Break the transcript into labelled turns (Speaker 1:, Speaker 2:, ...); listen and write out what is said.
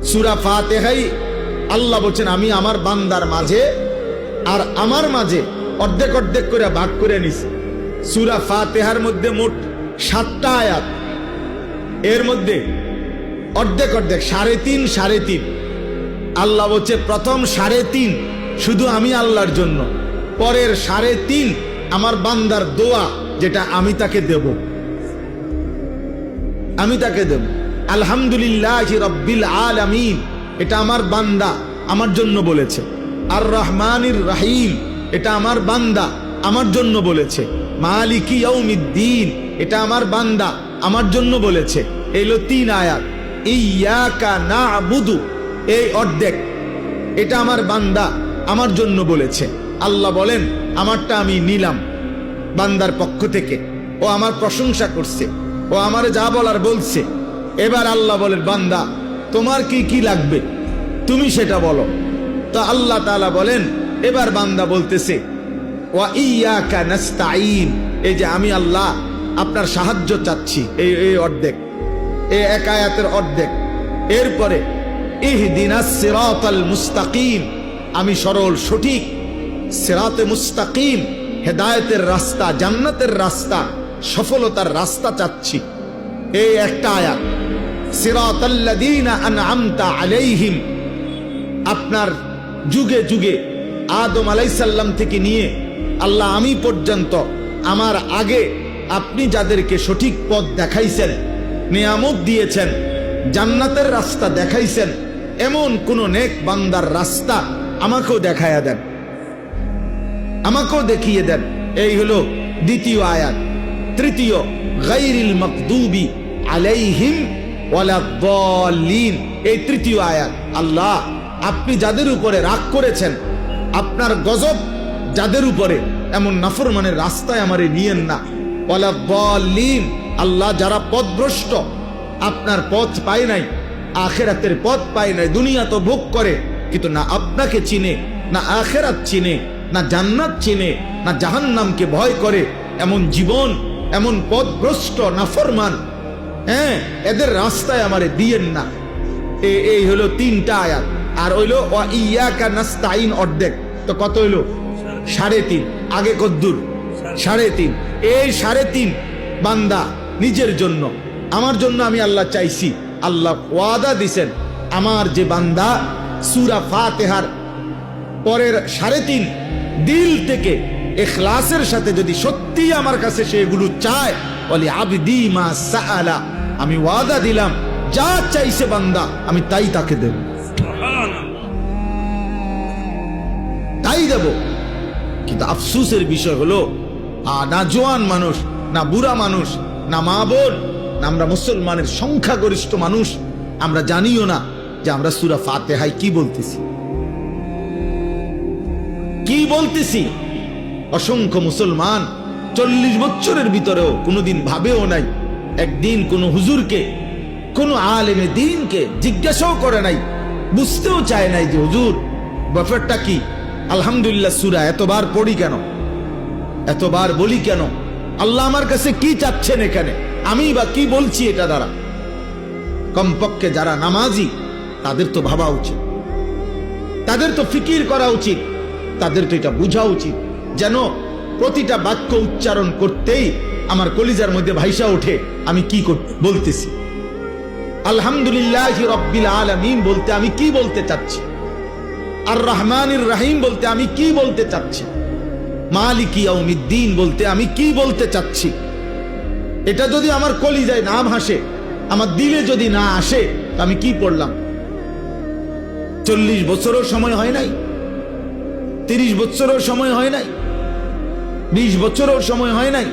Speaker 1: সূরা ফাতিহাই আল্লাহ বলেন আমি আমার বান্দার মাঝে আর আমার মাঝে অর্ধেক অর্ধেক করে ভাগ করে নিছি। সূরা ফাতিহার মধ্যে মোট 7টা আয়াত, এর মধ্যে অর্ধেক অর্ধেক 3.5 3.5। আল্লাহ বলছে প্রথম 3.5 শুধু আমি আল্লাহর জন্য, পরের 3.5 আমার বান্দার দোয়া, যেটা আমি তাকে দেব, আমি তাকে দেব। আলহামদুলিল্লাহি রাব্বিল আলামিন, এটা আমার বান্দা আমার জন্য বলেছে। আর রহমানির রহিম, এটা আমার বান্দা আমার জন্য বলেছে। মালিকি ইয়াউমিদ্দিন, এটা আমার বান্দা আমার জন্য বলেছে। এইলো 3 আয়াত। ইয়াকা না'বুদু, এই অর্ধেক, এটা আমার বান্দা আমার জন্য বলেছে। আল্লাহ বলেন আমারটা আমি নিলাম বান্দার পক্ষ থেকে, ও আমার প্রশংসা করছে, ও আমারে যা বলার বলছে। এবার আল্লাহ বলেন বান্দা তোমার কি কি লাগবে তুমি সেটা বলো। তো আল্লাহ তাআলা বলেন এবার বান্দা বলতেছে ওয়া ইয়াকা নাস্তাঈন, এই যে আমি আল্লাহ আপনার সাহায্য চাচ্ছি। এই অর্ধেক, এই এক আয়াতের অর্ধেক। এরপরে ইহদিনাস সিরাতাল মুস্তাকিম, আমি সরল সঠিক সিরাতে মুস্তাকিম, হেদায়েতের রাস্তা, জান্নাতের রাস্তা, সফলতার রাস্তা চাচ্ছি। এই একটা আয়াত। সিরাতাল্লাযীনা আনআমতা আলাইহিম, আপনার যুগে যুগে আদম আলাইহিস সালাম থেকে নিয়ে আল্লাহ আমি পর্যন্ত আমার আগে আপনি যাদেরকে সঠিক পথ দেখাইছেন, নিয়ামত দিয়েছেন, জান্নাতের রাস্তা দেখাইছেন, এমন কোন নেক বান্দার রাস্তা আমাকেও দেখায়া দেন, আমাকেও দেখিয়ে দেন। এই হলো দ্বিতীয় আয়াত। তৃতীয় গায়রিল মাগদুবি আলাইহিম ওয়ালাদ-দাল্লিন, এই তৃতীয় আয়াত। আল্লাহ আপনি যাদের উপরে রাগ করেছেন, আপনার গজব যাদের উপরে, এমন নাফরমানের রাস্তায় আমারে নিয়েন না। ওয়ালাদ-দাল্লিন, আল্লাহ যারা পথভ্রষ্ট, আপনার পথ পায় নাই, আখিরাতের পথ পায় নাই, দুনিয়া তো ভোগ করে কিন্তু না আপনাকে চিনে, না আখিরাত চিনে, না জান্নাত চিনে, না জাহান্নামকে ভয় করে, এমন জীবন, এমন পথভ্রষ্ট নাফরমান, হ্যাঁ, এদের রাস্তায় আমারে দিয়েন না। এই হলো 3টা আয়াত। আর হইলো ওয়া ইয়াকা নাস্তাঈন অর্ধেক, তো কত হইলো 3.5। আগে কদ্দুর 3.5। এই 3.5 বান্দা নিজের জন্য, আমার জন্য আমি আল্লাহ চাইছি। আল্লাহ ওয়াদা দিছেন আমার যে বান্দা সূরা ফাতিহার পরের 3.5 দিল থেকে ইখলাসের সাথে যদি সত্যি আমার কাছে সেগুলো চায়, বলি আবদি মা সাআলা, আমি ওয়াদা দিলাম যা চাইছে বান্দা আমি তাই তাকে দেব, তাই দেব। কিন্তু আফসোসের বিষয় হলো না জোয়ান মানুষ, না বুড়া মানুষ, না মা বোন, না আমরা মুসলমানের সংখ্যাগরিষ্ঠ মানুষ, আমরা জানিও না যে আমরা সূরা ফাতিহায় কি বলতেছি, কি বলতেছি। অসংখ্য মুসলমান 40 বছরের ভিতরেও কোনোদিন ভাবেও নাই, একদিন কোন হুজুরকে, কোন আলেমে দ্বীনকে জিজ্ঞাসাও করে নাই, বুঝতেও চায় নাই যে হুজুর ব্যাপারটা কি। আলহামদুলিল্লাহ সূরা এতবার পড়ি কেন, এতবার বলি কেন, আল্লাহ আমার কাছে কি চাচ্ছেন এখানে, আমি বা কি বলছি এটা দ্বারা। কমপক্ষে যারা নামাজি তাদের তো ভাবা উচিত, তাদের তো ফিকির করা উচিত, তাদের তো এটা বোঝা উচিত যেন প্রতিটা বাক্য উচ্চারণ করতেই আমার কলিজার মধ্যে ভাইসা ওঠে আমি কি বলতেছি। আলহামদুলিল্লাহি রাব্বিল আলামিন বলতে আমি কি বলতে চাচ্ছি, আর রহমানির রহিম বলতে আমি কি বলতে চাচ্ছি, মালিকি ইয়াউমিদ্দিন বলতে আমি কি বলতে চাচ্ছি। এটা যদি আমার কলিজায় না ভাসে, আমার দিলে যদি না আসে, আমি কি পড়লাম? 40 বছরও সময় হয় নাই, 30 বছরও সময় হয় নাই, 20 বছরও সময় হয় নাই।